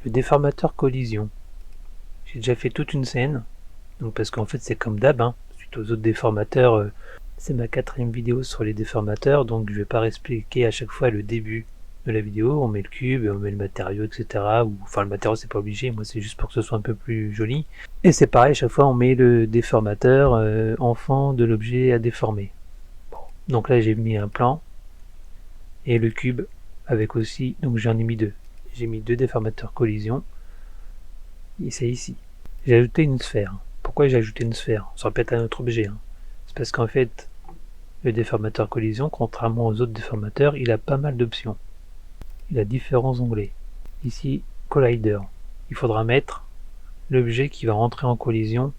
Le déformateur collision. J'ai déjà fait toute une scène, donc parce qu'en fait c'est comme d'hab, hein, suite aux autres déformateurs, c'est ma 4e vidéo sur les déformateurs, donc je vais pas expliquer à chaque fois le début de la vidéo, on met le cube, on met le matériau, etc. Enfin le matériau c'est pas obligé, moi c'est juste pour que ce soit un peu plus joli. Et c'est pareil, à chaque fois on met le déformateur enfant de l'objet à déformer. Bon. Donc là j'ai mis un plan, et le cube avec aussi, donc j'en ai mis deux. J'ai mis 2 déformateurs collision, et c'est ici. J'ai ajouté une sphère. Pourquoi j'ai ajouté une sphère? Ça aurait pu être un autre objet. Hein. C'est parce qu'en fait, le déformateur collision, contrairement aux autres déformateurs, il a pas mal d'options. Il a différents onglets. Ici, Collider. Il faudra mettre l'objet qui va rentrer en collision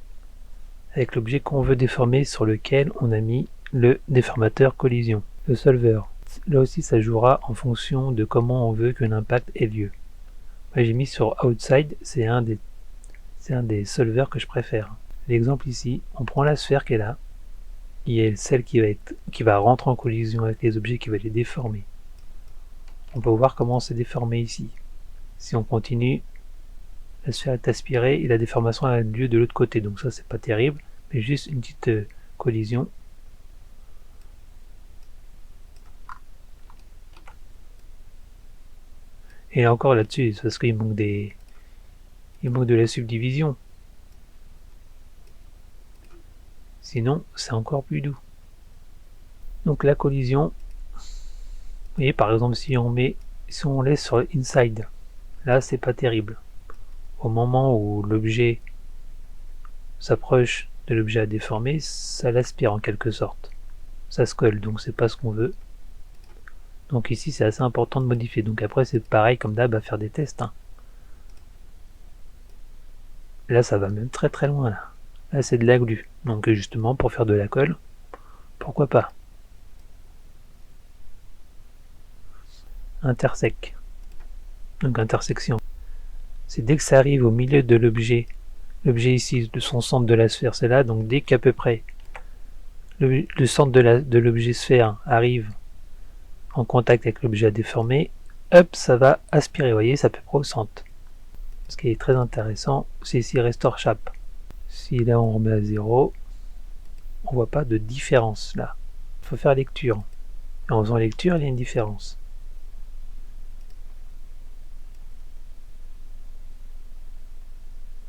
avec l'objet qu'on veut déformer sur lequel on a mis le déformateur collision. Le solver. Là aussi, ça jouera en fonction de comment on veut que l'impact ait lieu. Moi, j'ai mis sur Outside, c'est un des solvers que je préfère. L'exemple ici, on prend la sphère qui est là, qui est celle qui va rentrer en collision avec les objets, qui va les déformer. On peut voir comment c'est déformé ici. Si on continue, la sphère est aspirée et la déformation a lieu de l'autre côté, donc ça c'est pas terrible, mais juste une petite collision. Et encore là-dessus, c'est parce qu'il manque de la subdivision. Sinon, c'est encore plus doux. Donc la collision, vous voyez par exemple si on laisse sur inside, là c'est pas terrible. Au moment où l'objet s'approche de l'objet à déformer, ça l'aspire en quelque sorte. Ça se colle, donc c'est pas ce qu'on veut. Donc ici c'est assez important de modifier. Donc après c'est pareil comme d'hab à faire des tests. Hein. Là ça va même très très loin là. Là c'est de la glu. Donc justement pour faire de la colle, pourquoi pas. Intersec. Donc intersection. C'est dès que ça arrive au milieu de l'objet ici, de son centre de la sphère, c'est là, donc dès qu'à peu près le centre de l'objet sphère arrive en contact avec l'objet à déformer, hop, ça va aspirer, vous voyez, ça peut près au centre. Ce qui est très intéressant, c'est ici Restore Shape. Si là on remet à 0, on voit pas de différence là. Il faut faire lecture. Et en faisant lecture, il y a une différence.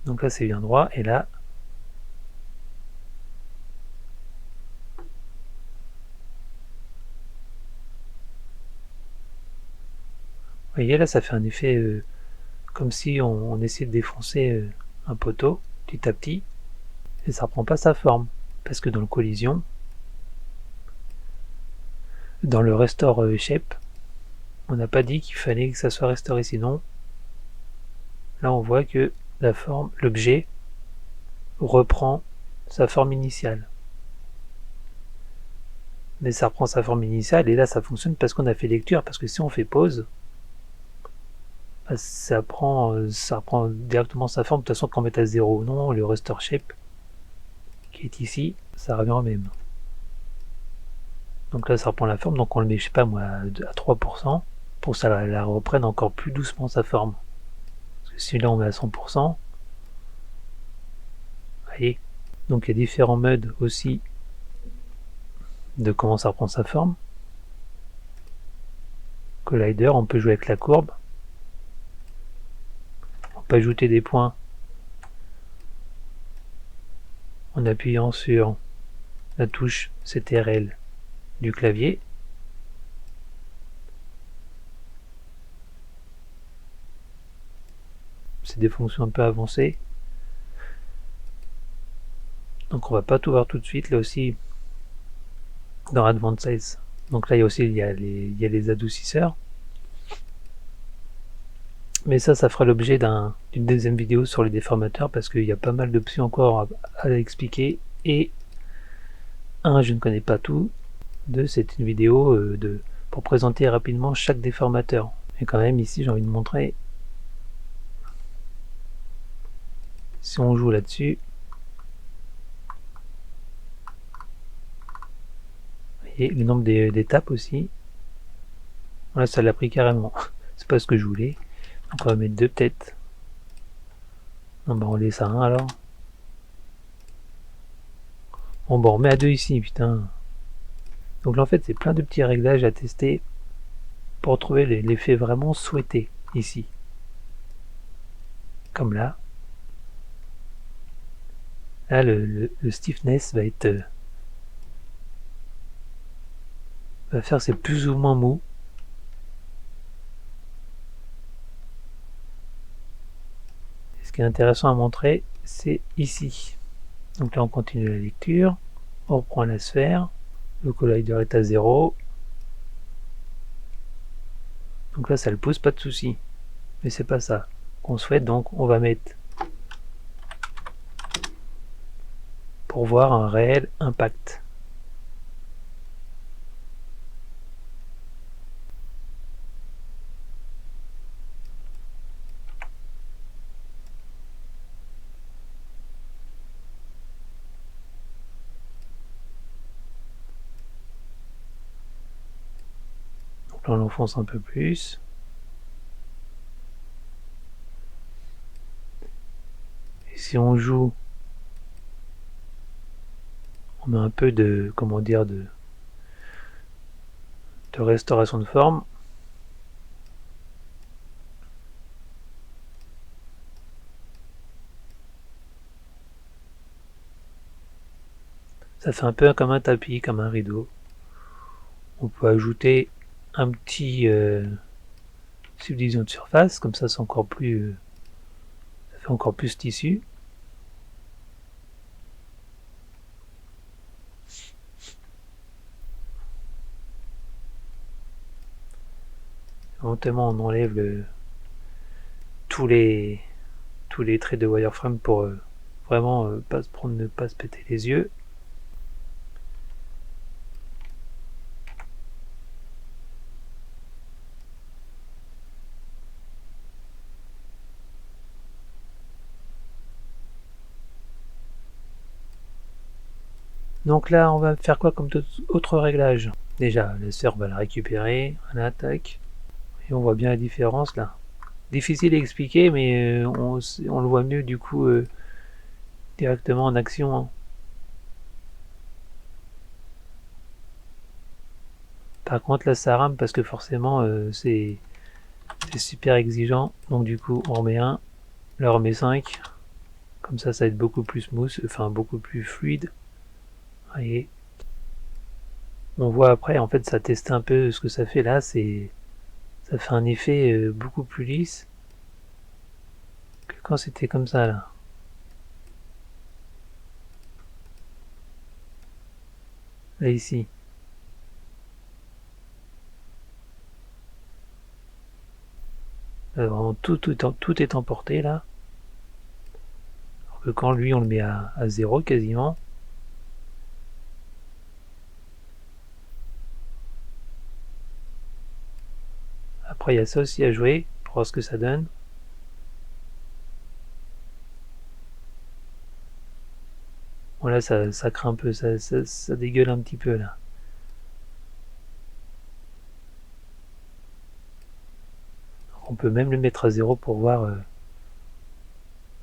Donc là c'est bien droit, et là, vous voyez là ça fait un effet comme si on essayait de défoncer un poteau petit à petit, et ça reprend pas sa forme. Parce que dans le collision, dans le Restore Shape, on n'a pas dit qu'il fallait que ça soit restauré, sinon là on voit que la forme, l'objet reprend sa forme initiale. Mais ça reprend sa forme initiale et là ça fonctionne parce qu'on a fait lecture, parce que si on fait pause, ça reprend directement sa forme. De toute façon qu'on mette à 0 ou non, le Restore Shape qui est ici, ça revient au même. Donc là ça reprend la forme, donc on le met, je sais pas moi, à 3%, pour que ça la reprenne encore plus doucement sa forme. Parce que si là on met à 100%, voyez. Donc il y a différents modes aussi de comment ça reprend sa forme. Collider, on peut jouer avec la courbe. On peut ajouter des points en appuyant sur la touche CTRL du clavier. C'est des fonctions un peu avancées. Donc on va pas tout voir tout de suite. Là aussi, dans Advanced, donc là il y a les adoucisseurs. Mais ça fera l'objet d'une deuxième vidéo sur les déformateurs, parce qu'il y a pas mal d'options encore à expliquer. Et 1, je ne connais pas tout. 2, c'est une vidéo pour présenter rapidement chaque déformateur. Et quand même ici j'ai envie de montrer, si on joue là-dessus, et le nombre d'étapes aussi, voilà, ça l'a pris carrément. C'est pas ce que je voulais. Donc on va mettre 2 peut-être. Non, bah on laisse à 1 alors. Bon, bah on met à 2 ici, putain. Donc là, en fait, c'est plein de petits réglages à tester pour trouver l'effet vraiment souhaité ici. Comme là. Là, le stiffness va être... va faire c'est plus ou moins mou. Et ce qui est intéressant à montrer, c'est ici. Donc là, on continue la lecture. On reprend la sphère. Le collider est à 0. Donc là, ça le pose pas de souci. Mais c'est pas ça qu'on souhaite, donc on va mettre pour voir un réel impact. Donc là, on l'enfonce un peu plus. Et si on joue, on met un peu de, comment dire, de restauration de forme. Ça fait un peu comme un tapis, comme un rideau. On peut ajouter un petit subdivision de surface, comme ça c'est encore plus, ça fait encore plus tissu. Éventuellement on enlève tous les traits de wireframe pour vraiment pas se prendre, ne pas se péter les yeux. Donc là, on va faire quoi comme autre réglage? Déjà, la sphère, on va la récupérer. Voilà, tac. Et on voit bien la différence là. Difficile à expliquer, mais on le voit mieux du coup directement en action. Hein. Par contre, là, ça rame parce que forcément, c'est super exigeant. Donc du coup, on remet 1. Là, on remet 5. Comme ça va être beaucoup plus smooth, enfin beaucoup plus fluide. Voyez. On voit après, en fait, ça teste un peu ce que ça fait là. Ça fait un effet beaucoup plus lisse que quand c'était comme ça là. Là ici. Là, vraiment tout est emporté là. Alors que quand lui on le met à 0 quasiment. Après il y a ça aussi à jouer pour voir ce que ça donne. Voilà, ça craint un peu, ça dégueule un petit peu là. Alors, on peut même le mettre à 0 pour voir.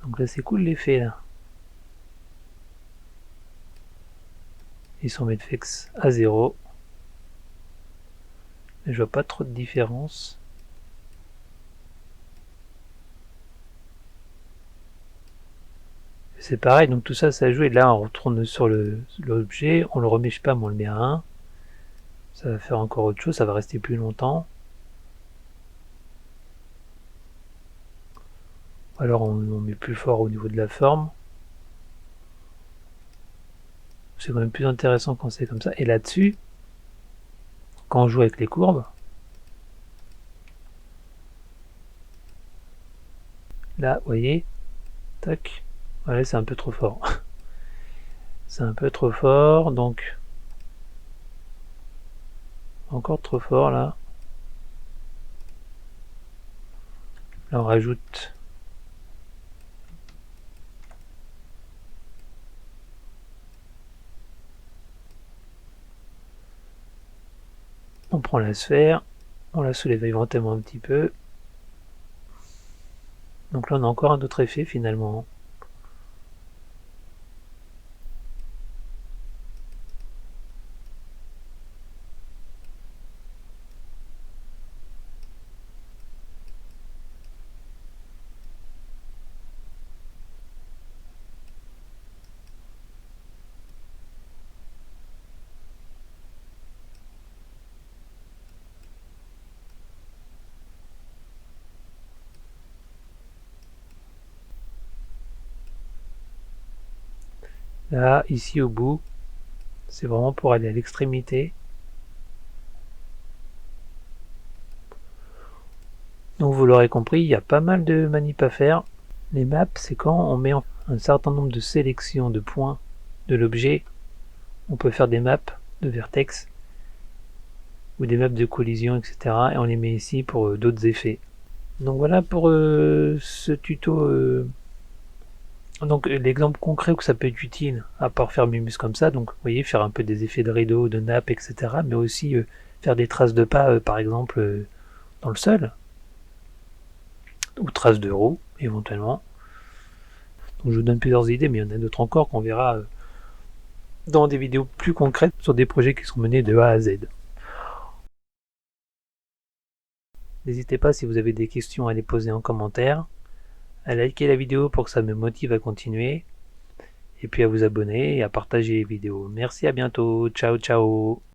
Donc là c'est cool l'effet là. Ils sont mettre flex à 0. Mais je vois pas trop de différence. C'est pareil, donc tout ça, ça joue. Et là, on retourne sur l'objet, on le remet, je sais pas, mais on le met à 1. Ça va faire encore autre chose, ça va rester plus longtemps. Alors on met plus fort au niveau de la forme. C'est quand même plus intéressant quand c'est comme ça. Et là-dessus, quand on joue avec les courbes, là, vous voyez, tac, voilà, c'est un peu trop fort. C'est un peu trop fort, donc encore trop fort là. Là, on rajoute on prend la sphère, on la soulève éventuellement un petit peu. Donc là on a encore un autre effet finalement. Là, ici au bout, c'est vraiment pour aller à l'extrémité. Donc vous l'aurez compris, il y a pas mal de manip à faire. Les maps, c'est quand on met un certain nombre de sélections de points de l'objet. On peut faire des maps de vertex ou des maps de collision, etc. Et on les met ici pour d'autres effets. Donc voilà pour ce tuto. Donc l'exemple concret où ça peut être utile, à part faire Mimus comme ça, donc vous voyez, faire un peu des effets de rideau, de nappe, etc. Mais aussi faire des traces de pas, par exemple, dans le sol, ou traces de roue, éventuellement. Donc je vous donne plusieurs idées, mais il y en a d'autres encore qu'on verra dans des vidéos plus concrètes sur des projets qui sont menés de A à Z. N'hésitez pas, si vous avez des questions, à les poser en commentaire, à liker la vidéo pour que ça me motive à continuer, et puis à vous abonner et à partager les vidéos. Merci, à bientôt, ciao ciao.